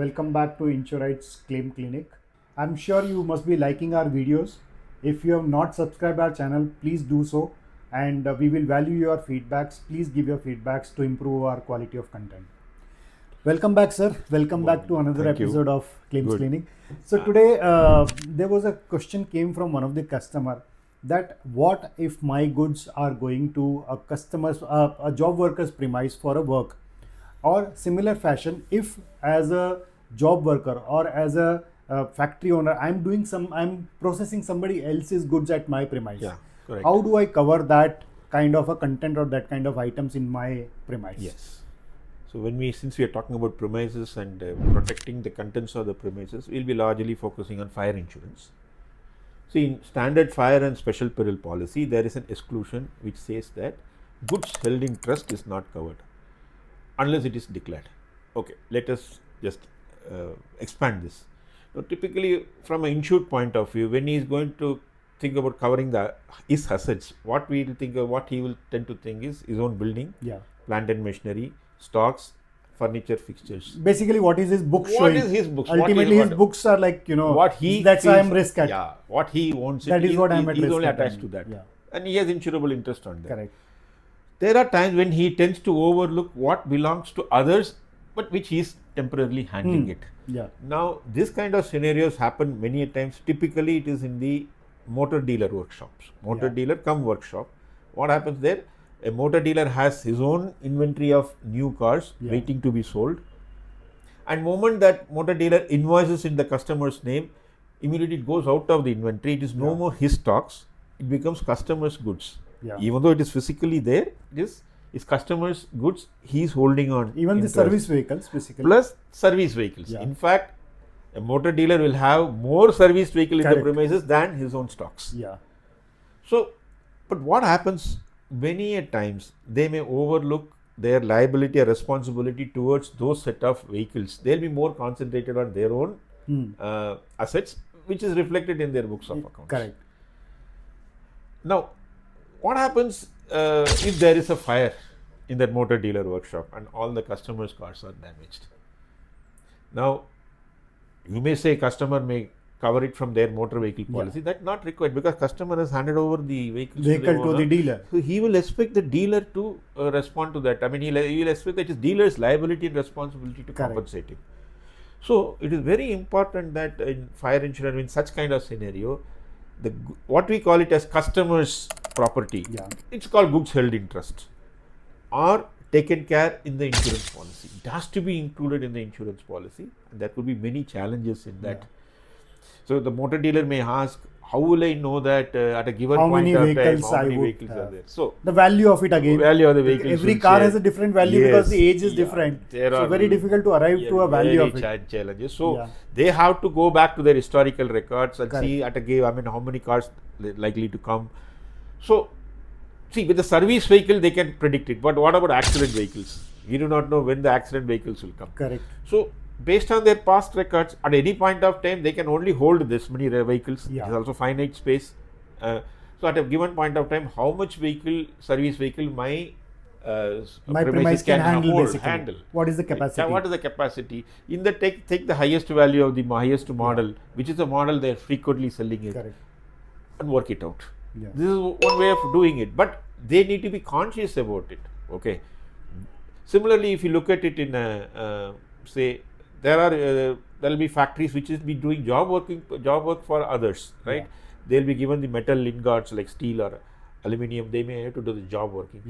welcome back to Insuright's Claim Clinic. I'm sure you must be liking our videos. If you have not subscribed our channel, please do so, and we will value your feedbacks. Please give your feedbacks to improve our quality of content. Welcome back, sir. Welcome back to another Thank you. episode of Claims Good. Clinic. So today there was a question came from one of the customer that what if my goods are going to a customer's a job worker's premise for a work, or similar fashion if as a job worker or as a factory owner I'm processing somebody else's goods at my premise. Yeah, correct. How do I cover that kind of a content or that kind of items in my premise? Yes. So since we are talking about premises and protecting the contents of the premises, we'll be largely focusing on fire insurance. See, in standard fire and special peril policy, there is an exclusion which says that goods held in trust is not covered unless it is declared. Okay, let us just expand this. Now, typically, from an insured point of view, when he is going to think about covering his assets, what he will tend to think is his own building, plant and machinery, stocks, furniture, fixtures. Basically, what is his book showing? What is his books? Ultimately, his books are like, what he that's feels, why I'm risk at. Yeah, what he wants. That is what I'm at risk at. He's only attached to that. Yeah. And he has insurable interest on that. Correct. There are times when he tends to overlook what belongs to others, but which he is temporarily handling it. Yeah. Now, this kind of scenarios happen many a times. Typically, it is in the motor dealer workshops. Motor dealer come workshop. What happens there? A motor dealer has his own inventory of new cars waiting to be sold. And moment that motor dealer invoices in the customer's name, immediately it goes out of the inventory. It is no more his stocks. It becomes customer's goods. Yeah. Even though it is physically there, it is his customer's goods he is holding on. Even the service vehicles, basically. Plus service vehicles. Yeah. In fact, a motor dealer will have more service vehicle in the premises than his own stocks. Yeah. So, but what happens many a times, they may overlook their liability or responsibility towards those set of vehicles. They'll be more concentrated on their own assets, which is reflected in their books of accounts. Correct. Now, what happens if there is a fire in that motor dealer workshop and all the customers' cars are damaged? Now, you may say customer may cover it from their motor vehicle policy. That's not required because customer has handed over the vehicle to the dealer. So he will expect the dealer to respond to that. I mean, he will expect that his dealer's liability and responsibility to compensate him. So it is very important that in fire insurance, in such kind of scenario, what we call it as customer's property, it's called goods held in trust, or taken care in the insurance policy. It has to be included in the insurance policy, and there could be many challenges in that. So the motor dealer may ask, how will I know that at a given point of time, how many vehicles are there? So the value of it again. Value of the vehicles. Every car has a different value because the age is different. So very difficult to arrive to a value of it. Challenges. So they have to go back to their historical records and see at a given, I mean, how many cars likely to come. So see, with the service vehicle, they can predict it. But what about accident vehicles? We do not know when the accident vehicles will come. Correct. So based on their past records, at any point of time, they can only hold this many vehicles. There is also finite space. So at a given point of time, how much service vehicle my premise can handle. What is the capacity? What is the capacity? In the take the highest value of the highest model, which is a model they are frequently selling it, and work it out. This is one way of doing it, but they need to be conscious about it. Okay. Similarly, if you look at it in say, there will be factories which will be doing job work for others, right? They'll be given the metal ingots like steel or aluminium. They may have to do the job working.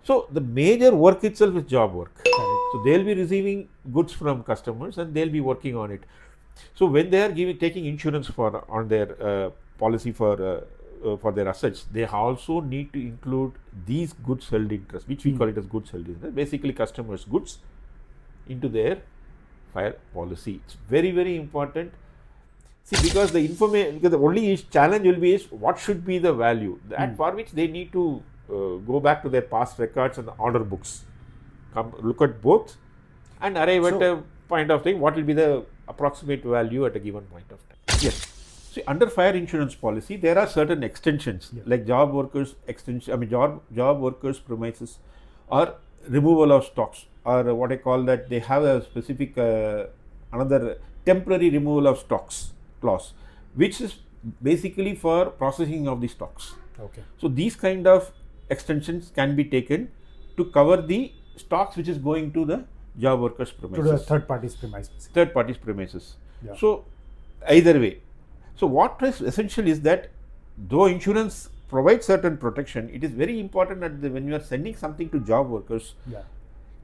So the major work itself is job work. So they'll be receiving goods from customers and they'll be working on it. So when they are taking insurance on their policy for their assets, they also need to include these goods held in trust, which we call it as goods held in trust. Basically, customers' goods into their fire policy. It's very, very important. See, because the only challenge will be is what should be the value that for which they need to go back to their past records and the order books, look at both, and arrive at a point of time. What will be the approximate value at a given point of time? Yes. See, under fire insurance policy, there are certain extensions like job workers extension. I mean, job workers premises, or removal of stocks, or what I call that they have a specific another temporary removal of stocks clause, which is basically for processing of the stocks. Okay. So these kind of extensions can be taken to cover the stocks which is going to the job workers' premises. To the third party's premises. Third party's premises. Yeah. So either way. So what is essential is that though insurance provides certain protection, it is very important that when you are sending something to job workers, Yeah.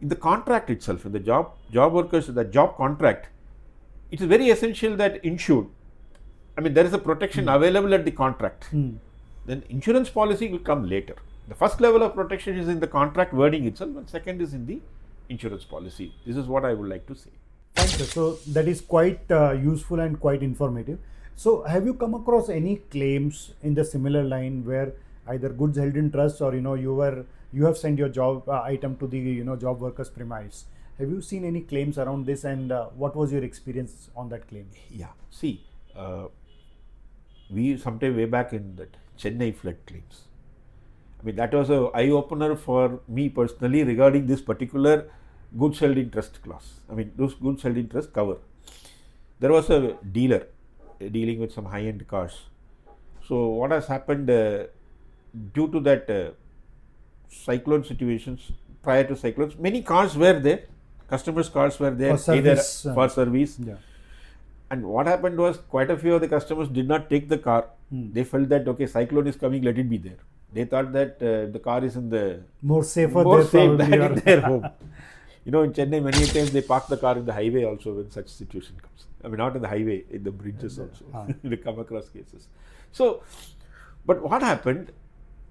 in the contract itself, in the job workers, the job contract, it is very essential that insured. I mean, there is a protection available at the contract. Then insurance policy will come later. The first level of protection is in the contract wording itself, and second is in the insurance policy. This is what I would like to say. Fine, sir. So that is quite useful and quite informative. So have you come across any claims in the similar line where either goods held in trust or you have sent your job item to the job workers premise? Have you seen any claims around this, and what was your experience on that claim? Yeah. See, we sometime way back in that Chennai flood claims. I mean, that was an eye opener for me personally regarding this particular goods held in trust clause. I mean, those goods held in trust cover. There was a dealer dealing with some high-end cars. So what has happened due to that cyclone situations, prior to cyclones, many cars were there, customers' cars were there, For service, either for service. Yeah. And what happened was quite a few of the customers did not take the car. They felt that, okay, cyclone is coming, let it be there. They thought that the car is in the More safer safe there than probably, in their home. In Chennai, many times they park the car in the highway also when such situation comes. I mean, not in the highway, in the bridges also. They come across cases. So, but what happened?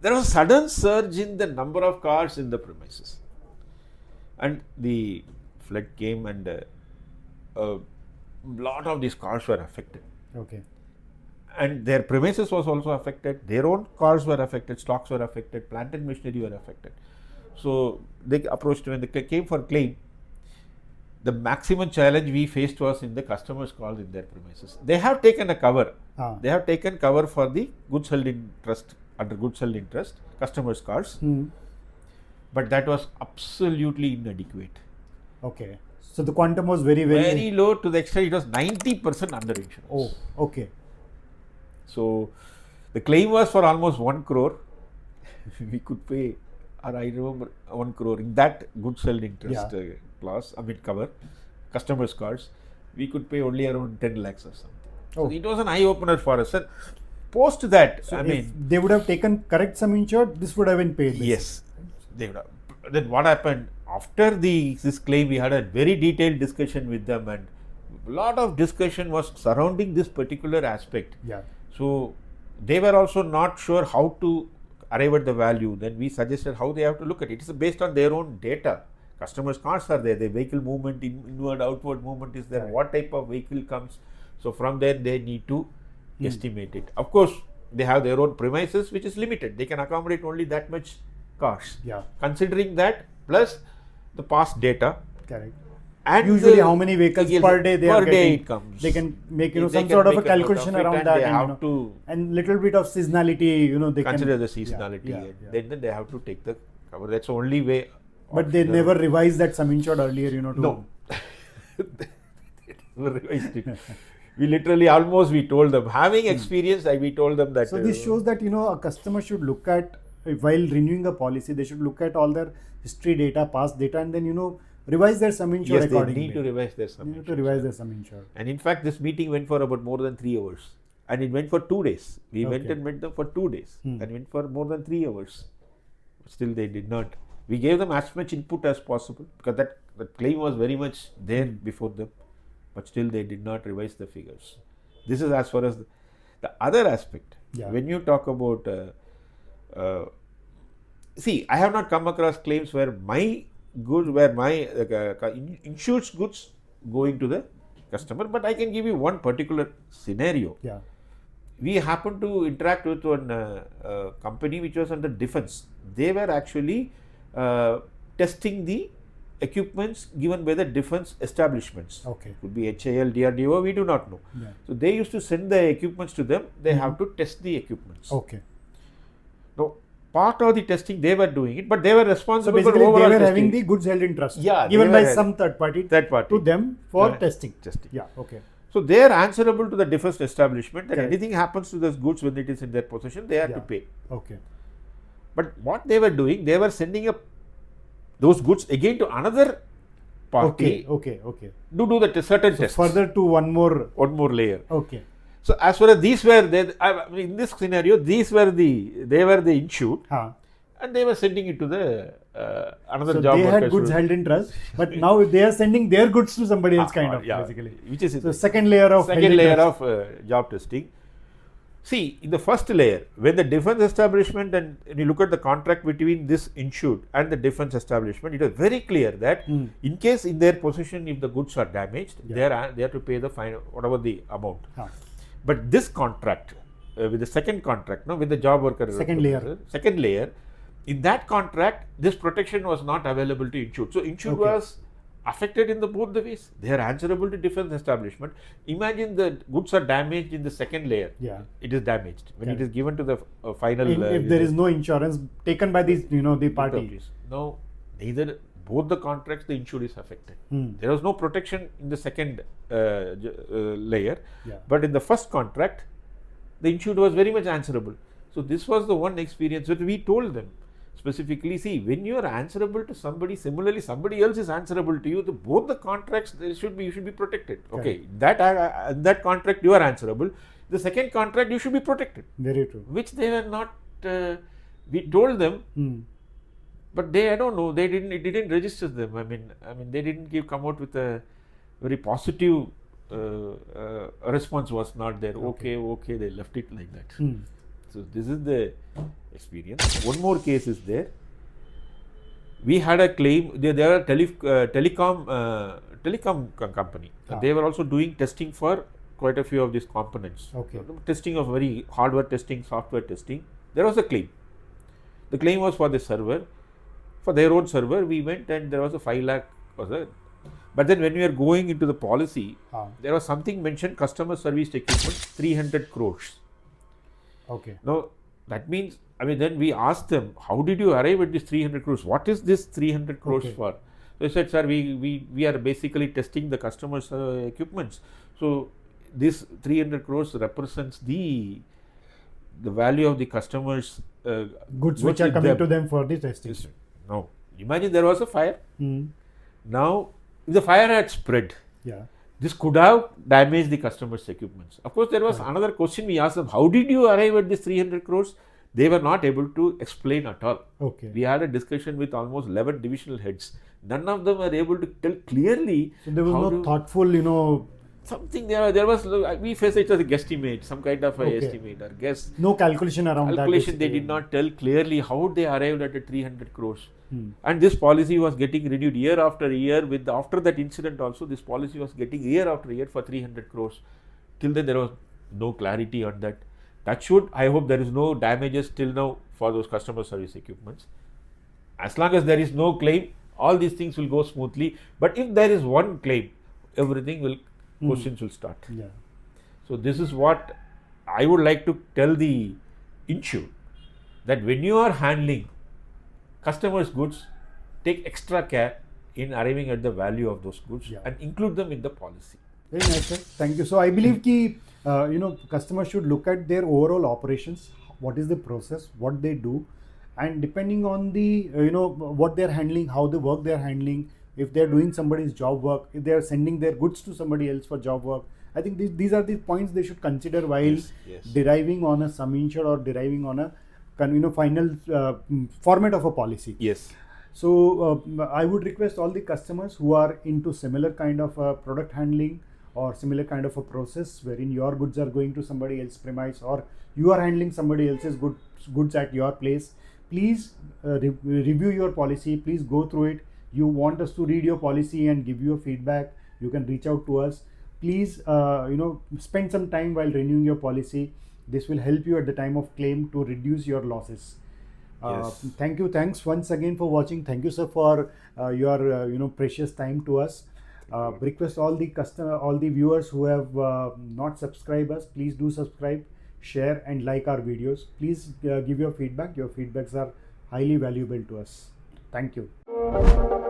There was a sudden surge in the number of cars in the premises. And the flood came and a lot of these cars were affected. Okay. And their premises was also affected, their own cars were affected, stocks were affected, plant and machinery were affected. So they approached, when they came for claim, the maximum challenge we faced was in the customers' calls in their premises. They have taken a cover. They have taken cover for the goods held in trust, under goods held in trust, customers' cars. But that was absolutely inadequate. Okay. So the quantum was very low, to the extent it was 90% under insurance. Oh, okay. So the claim was for almost 1 crore. We could pay, or I remember 1 crore in that goods held in trust clause, I mean cover, customers' cars. We could pay only around 10 lakhs or something. So it was an eye opener for us. And post that, So I if mean, they would have taken correct sum insured, this would have been paid. Basically. Yes, they would have. Then what happened after this claim? We had a very detailed discussion with them, and a lot of discussion was surrounding this particular aspect. Yeah. So they were also not sure how to arrive at the value. Then we suggested how they have to look at it. It's based on their own data. Customers' cars are there. The vehicle movement, inward, outward movement is there. Right. What type of vehicle comes? So from there they need to estimate it. Of course, they have their own premises, which is limited. They can accommodate only that much cars. Yeah. Considering that, plus the past data. Correct. And usually how many vehicles per day they are getting, it comes. They can make some sort of a calculation around that, they have to and little bit of seasonality, they consider can the seasonality, and then they have to take the cover. That's the only way. But they never revised that sum insured earlier, No. They never revised it. We literally we told them, having experience, we told them that. So this shows that a customer should look at, while renewing a policy, they should look at all their history data, past data, and then revise their sum insured accordingly. Yes, they need to revise their sum insured. And in fact, this meeting went for about more than 3 hours, and it went for 2 days. We went and met them for 2 days, and went for more than 3 hours. Still, they did not. We gave them as much input as possible, because that claim was very much there before them, but still they did not revise the figures. This is as far as the other aspect. Yeah. When you talk about, see, I have not come across claims where my goods, where my insured goods going to the customer, but I can give you one particular scenario. Yeah. We happened to interact with one company which was under defense. They were actually testing the equipments given by the defense establishments. Okay. Could be HAL, DRDO, we do not know. Yeah. So they used to send the equipments to them. They have to test the equipments. Okay. Now, part of the testing they were doing it, but they were So responsible for basically, they overall were testing. having the goods held in trust, Yeah, given they by were some third party to to them for testing. testing. Yeah. Okay. So they are answerable to the defense establishment that Correct. anything happens to those goods when it is in their possession, they have to pay. Okay. But what they were doing, they were sending up those goods again to another party Okay. to do the certain So tests. further to one more layer. Okay. So as far as these were, in this scenario, they were the insured, and they were sending it to the another so job they workers had goods who- held in trust, but now they are sending their goods to somebody else, kind of, yeah, basically. which is So second layer of held in trust. job testing. See, in the first layer, when the defense establishment and when you look at the contract between this insured and the defense establishment, it is very clear that in case in their possession, if the goods are damaged, they have to pay the fine, whatever the amount. But this contract, with the second contract, with the job worker, second layer, in that contract, this protection was not available to insured. So insured was affected in both the ways. They are answerable to defense establishment. Imagine the goods are damaged in the second layer. It is damaged when it is given to the final. If there is no insurance taken by these, the party. No, neither both the contracts, the insured is affected. There was no protection in the second layer, but in the first contract, the insured was very much answerable. So this was the one experience that we told them. Specifically, see, when you are answerable to somebody, similarly somebody else is answerable to you. Both the contracts, you should be protected. Okay, that contract you are answerable. The second contract you should be protected. Very true. Which they were not. We told them, but I don't know. They didn't. It didn't register them. I mean, they didn't come out with a very positive response. Was not there. Okay. They left it like that. So this is the experience. One more case is there. We had a claim. They are a telecom company. They were also doing testing for quite a few of these components. Testing of very hardware testing, software testing. There was a claim. The claim was for the server, for their own server. We went and there was a 5 lakh. But then when we are going into the policy, there was something mentioned: customer service equipment, 300 crores. Now, that means, then we asked them, how did you arrive at this 300 crores? What is this 300 crores for? They said, sir, we are basically testing the customer's equipments. So, this 300 crores represents the value of the customer's goods which are coming to them for the testing. Now, imagine there was a fire. Now, if the fire had spread, this could have damaged the customer's equipments. Of course, there was another question we asked them: how did you arrive at this 300 crores? They were not able to explain at all. We had a discussion with almost 11 divisional heads. None of them were able to tell clearly. So there was no thoughtful, something there was. We faced it as a guesstimate, some kind of a estimate or guess. No calculation around that. They did not tell clearly how they arrived at the 300 crores. And this policy was getting renewed year after year. After that incident also, this policy was getting year after year for 300 crores. Till then, there was no clarity on that. I hope there is no damages till now for those customer service equipments. As long as there is no claim, all these things will go smoothly. But if there is one claim, questions will start. So this is what I would like to tell the insured, that when you are handling customers' goods, take extra care in arriving at the value of those goods and include them in the policy. Very nice, sir. Thank you. So I believe customers should look at their overall operations. What is the process? What they do, and depending on the what they are handling, how the work they are handling. If they are doing somebody's job work, if they are sending their goods to somebody else for job work, I think these are the points they should consider while deriving on a sum insured or deriving on a final format of a policy. So I would request all the customers who are into similar kind of product handling or similar kind of a process wherein your goods are going to somebody else's premise or you are handling somebody else's goods at your place, please review your policy. Please go through it. You want us to read your policy and give you a feedback, you can reach out to us. Please spend some time while renewing your policy. This will help you at the time of claim to reduce your losses. Thanks once again for watching. Thank you, sir, for your precious time to us. Request all the viewers who have not subscribed us, please do subscribe. share and like our videos. Please give your feedback. Your feedbacks are highly valuable to us. Thank you.